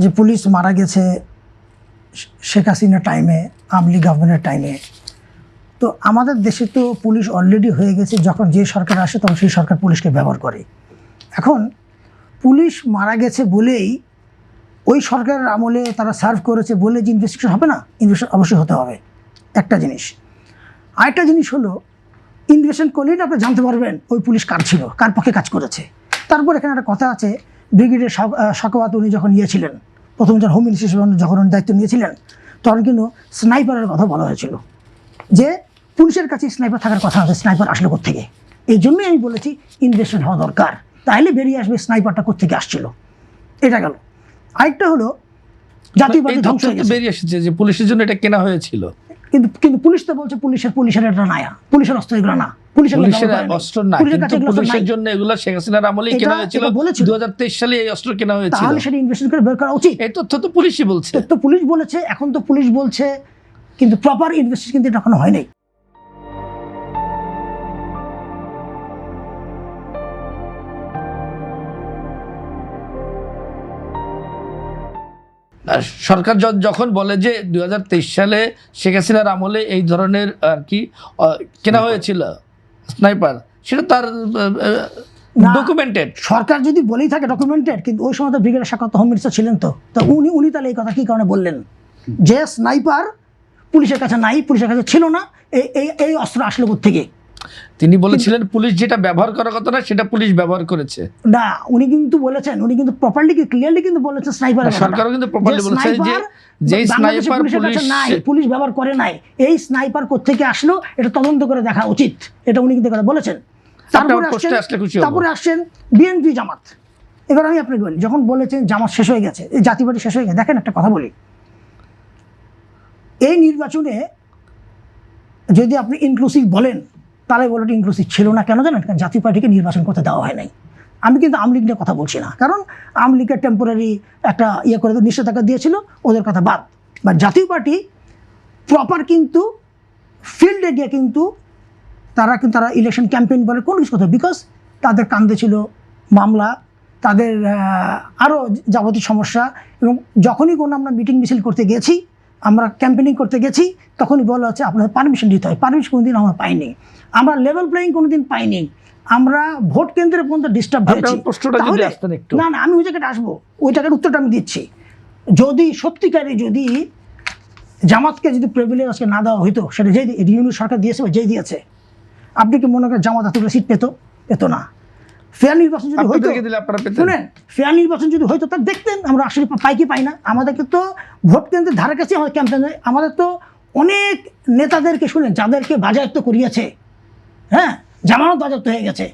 যে পুলিশ মারা গেছে শেখ হাসিনার টাইমে, আওয়ামী লীগ গভর্নমেন্টের টাইমে। তো আমাদের দেশে তো পুলিশ অলরেডি হয়ে গেছে, যখন যে সরকার আসে তখন সেই সরকার পুলিশকে ব্যবহার করে। এখন পুলিশ মারা গেছে বলেই ওই সরকারের আমলে তারা সার্ভ করেছে বলে যে ইনভেস্টিগেশন হবে না, ইনভেস্টিগেশন অবশ্যই হতে হবে, একটা জিনিস। আরেকটা জিনিস হলো, ইনভেস্টিগেশন করলেই আপনি জানতে পারবেন ওই পুলিশ কার ছিল, কার পক্ষে কাজ করেছে। তারপর এখানে একটা কথা আছে, ব্রিগেডিয়ার সাখাওয়াত উনি যখন নিয়েছিলেন, প্রথম যখন হোম মিনিস্টার যখন উনি দায়িত্ব নিয়েছিলেন, তখন কিন্তু স্নাইপারের কথা বলা হয়েছিল যে পুলিশের কাছে স্নাইপার থাকার কথা আছে, স্নাইপার আসলে কোত্থেকে। এই জন্যই আমি বলেছি ইনভেস্টমেন্ট হওয়া দরকার, তাহলে বেরিয়ে আসবে স্নাইপারটা কোত্থেকে আসছিল। এটা গেল। আরেকটা হলো জাতীয়বাদী ধ্বংস হয়ে গেছে, বেরিয়ে এসেছে যে পুলিশের জন্য এটা কেনা হয়েছিল, কিন্তু পুলিশ তো বলছে পুলিশের এটা নায়া, পুলিশের অস্ত্র এগুলো না, পুলিশের অস্ত্র না, কিন্তু পুলিশের জন্য এগুলো শেখ হাসিনার আমলেই কেনা হয়েছিল। 2023 সালে এই অস্ত্র কেনা হয়েছিল, তাহলে সেটা ইনভেস্টিগেশন করে বের করা উচিত। এই তথ্য তো পুলিশই বলছে, তো পুলিশ বলেছে, এখন তো পুলিশ বলছে, কিন্তু প্রপার ইনভেস্টিগেশন কিন্তু এটা এখনো হয়নি। সরকার যখন বলে যে 2023 সালে শেখ হাসিনার আমলে এই ধরনের আর কি কেনা হয়েছিল স্নাইপার, সেটা তার ডকুমেন্টেড। সরকার যদি বলেই থাকে ডকুমেন্টেড, কিন্তু ওই সময় তো ব্রিগেডিয়ার সাখাওয়াত হোম মিনিস্টার ছিলেন, তো উনি তাহলে এই কথা কি কারণে বললেন যে স্নাইপার পুলিশের কাছে নাই, পুলিশের কাছে ছিল না, এই অস্ত্র আসলো কোত্থেকে? তিনি বলেছিলেন পুলিশ যেটা ব্যবহার করার কথা না সেটা পুলিশ ব্যবহার করেছে। না, উনি কিন্তু বলেছেন, উনি কিন্তু প্রপারলি ক্লিয়ারলি কিন্তু বলেছেন স্নাইপার, সরকারও কিন্তু প্রপারলি বলেছে যে স্নাইপার পুলিশ ব্যবহার করে নাই, এই স্নাইপার কোত্থেকে আসলো এটা তদন্ত করে দেখা উচিত, এটা উনি কিন্তু কথা বলেছেন। তারপরে আসছেন বিএনপি জামাত। এবার আমি আপনাকে বলি, যখন বলেছেন জামাত শেষ হয়ে গেছে, এই জাতীয় পার্টি শেষ হয়ে গেছে, দেখেন একটা কথা বলি, এই নির্বাচনে যদি আপনি ইনক্লুসিভ বলেন তাহলে বলতে ইনক্লুসিভ ছিল না। কেন জানেন? কারণ জাতীয় পার্টিকে নির্বাচন করতে দেওয়া হয় নাই। আমি কিন্তু আওয়ামী লীগ নিয়ে কথা বলছি না, কারণ আওয়ামী লীগের টেম্পোরারি একটা করে নিষেধাজ্ঞা দিয়েছিল, ওদের কথা বাদ। বা জাতীয় পার্টি প্রপার কিন্তু ফিল্ডে গিয়ে কিন্তু তারা ইলেকশন ক্যাম্পেইন বলে কোনো কিছু কথা, বিকজ তাদের কান্দে ছিল মামলা, তাদের আরও যাবতীয় সমস্যা। এবং যখনই কোনো আমরা মিটিং মিছিল করতে গেছি, আমরা ক্যাম্পেইনিং করতে গেছি, তখনই বলা হচ্ছে আপনাদের পারমিশন দিতে হয়। পারমিশন কোনোদিন আমরা পাইনি, আমরা লেভেল প্লেয়িং কোনোদিন পাইনি, আমরা ভোট কেন্দ্রে পর্যন্ত ডিস্টার্ব হয়েছি। না, আমি ওই জায়গাটা আসবো, ওই জায়গার উত্তরটা আমি দিচ্ছি। যদি সত্যিকারে যদি জামাতকে যদি প্রিভিলেজ আজকে না দেওয়া হইতো, সেটা যেই ইউনিট সরকার দিয়েছে বা যেই দিয়েছে, আপনি কি মনে করেন জামাত এতগুলো সিট পেত না? ফেয়ার নির্বাচন যদি হইতো, শুনেন, ফেয়ার নির্বাচন যদি হইতো তা দেখতেন আমরা আসলে পাই কি পাই না। আমাদেরকে তো ভোট কেন্দ্রের ধারে কাছে আমাদের ক্যাম্পেইনে আমাদের তো অনেক নেতাদেরকে শুনেন যাদেরকে বাজেয়াপ্ত করিয়েছে, হ্যাঁ, জামানত বাজেয়াপ্ত হয়ে গেছে,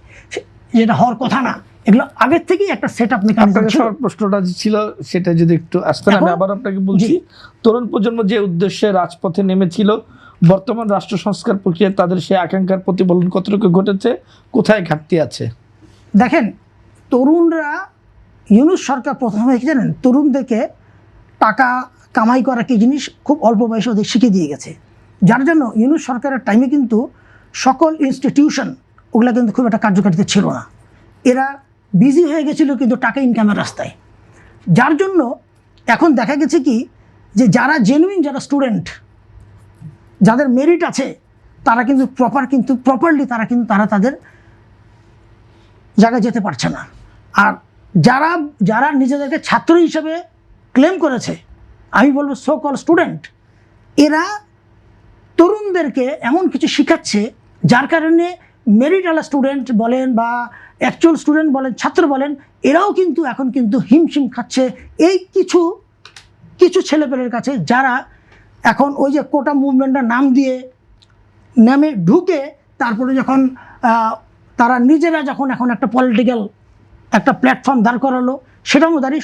যেটা হওয়ার কথা না। এগুলো আগের থেকেই একটা সেট আপ মেকানিজম ছিল। প্রশ্নটা ছিল সেটা যদি একটু আসতেন, আমি আবার আপনাকে বলছি, তরুণ প্রজন্ম যে উদ্দেশ্যে রাজপথে নেমেছিল, বর্তমান রাষ্ট্র সংস্কার প্রক্রিয়ায় তাদের সেই আকাঙ্ক্ষার প্রতিফলন কতটুকু ঘটেছে, কোথায় ঘাটতি আছে? দেখেন, তরুণরা, ইউনূস সরকার প্রথমে কি জানেন, তরুণদেরকে টাকা কামাই করা কি জিনিস খুব অল্প বয়সে ওদের শিখিয়ে দিয়ে গেছে, যার জন্য ইউনূস সরকারের টাইমে কিন্তু সকল ইনস্টিটিউশন ওগুলো কিন্তু খুব একটা কার্যকারিতা ছিল না। এরা বিজি হয়ে গেছিল কিন্তু টাকা ইনকামের রাস্তায়, যার জন্য এখন দেখা গেছে কি যে যারা জেনুইন, যারা স্টুডেন্ট, যাদের মেরিট আছে, তারা কিন্তু প্রপারলি তারা তাদের জায়গায় যেতে পারছে না। আর যারা নিজেদেরকে ছাত্র হিসেবে ক্লেম করেছে, আমি বলবো সো কল স্টুডেন্ট, এরা তরুণদেরকে এমন কিছু শেখাচ্ছে যার কারণে মেরিটওয়ালা স্টুডেন্ট বলেন বা অ্যাকচুয়াল স্টুডেন্ট বলেন, ছাত্র বলেন, এরাও কিন্তু এখন কিন্তু হিমশিম খাচ্ছে এই কিছু ছেলেপেলের কাছে, যারা এখন ওই যে কোটা মুভমেন্টের নাম দিয়ে নামে ঢুকে, তারপরে যখন তারা নিজেরা যখন এখন একটা পলিটিক্যাল একটা প্ল্যাটফর্ম দাঁড় করালো, সেটার মধ্যে দাঁড়িয়ে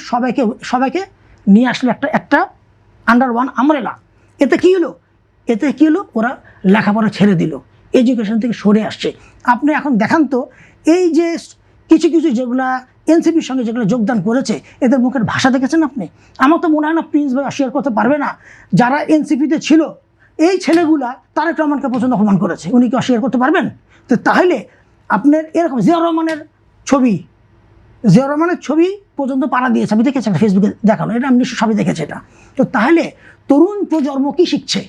সবাইকে নিয়ে আসলো একটা আন্ডার ওয়ান আমরেলা। এতে কি হলো, ওরা লেখাপড়া ছেড়ে দিল, এডুকেশন থেকে সরে আসছে। আপনি এখন দেখান তো, এই যে কিছু যেগুলা এনসিপির সঙ্গে যেগুলো যোগদান করেছে, এদের মুখের ভাষা দেখেছেন আপনি? আমার তো মনে হয় না প্রিন্স ভাই অস্বীকার করতে পারবে না, যারা এনসিপিতে ছিল এই ছেলেগুলা তারেক রহমানকে পর্যন্ত অপমান করেছে, উনি কি অস্বীকার করতে পারবেন? তো তাহলে আপনার এরকম জিয়াউর রহমানের ছবি জিয়াউর রহমানের ছবি পর্যন্ত পাড়া দিয়েছে, আমি দেখেছি একটা ফেসবুকে দেখানো, এটা আমি নিশ্চয় সবই দেখেছি এটা। তো তাহলে তরুণ প্রজন্ম কি শিখছে?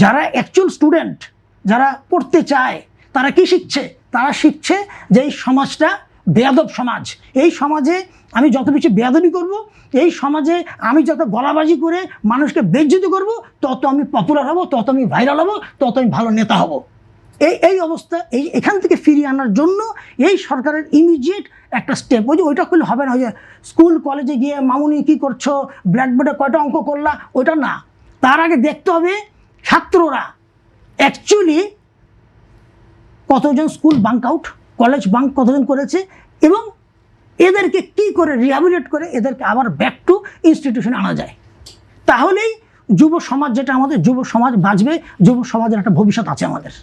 যারা অ্যাকচুয়াল স্টুডেন্ট, যারা পড়তে চায়, তারা কি শিখছে? তারা শিখছে যে এই সমাজটা বেয়াদব সমাজ, এই সমাজে আমি যত বেশি বেয়াদবি করব, এই সমাজে আমি যত গলাবাজি করে মানুষকে বেজ্জিত করব, তত আমি পপুলার হব, তত আমি ভাইরাল হব, তত আমি ভালো নেতা হব। এই অবস্থা এখান থেকে ফিরিয়ে আনার জন্য এই সরকারের ইমিডিয়েট একটা স্টেপ, ওইটা করলে হবে না। ওই যে স্কুল কলেজে গিয়ে মামুনি কী করছো, ব্ল্যাকবোর্ডে কয়টা অঙ্ক করলা, ওইটা না। তার আগে দেখতে হবে ছাত্ররা অ্যাকচুয়ালি কতজন school bunk out, college bunk কতজন করেছে, এবং এদেরকে কি করে রিহ্যাবিলিটেট করে এদেরকে আবার ব্যাক টু ইনস্টিটিউশনে আনা যায়। তাহলেই যুব সমাজ, যেটা আমাদের যুব সমাজ বাঁচবে, যুব সমাজের একটা ভবিষ্যৎ আছে আমাদের।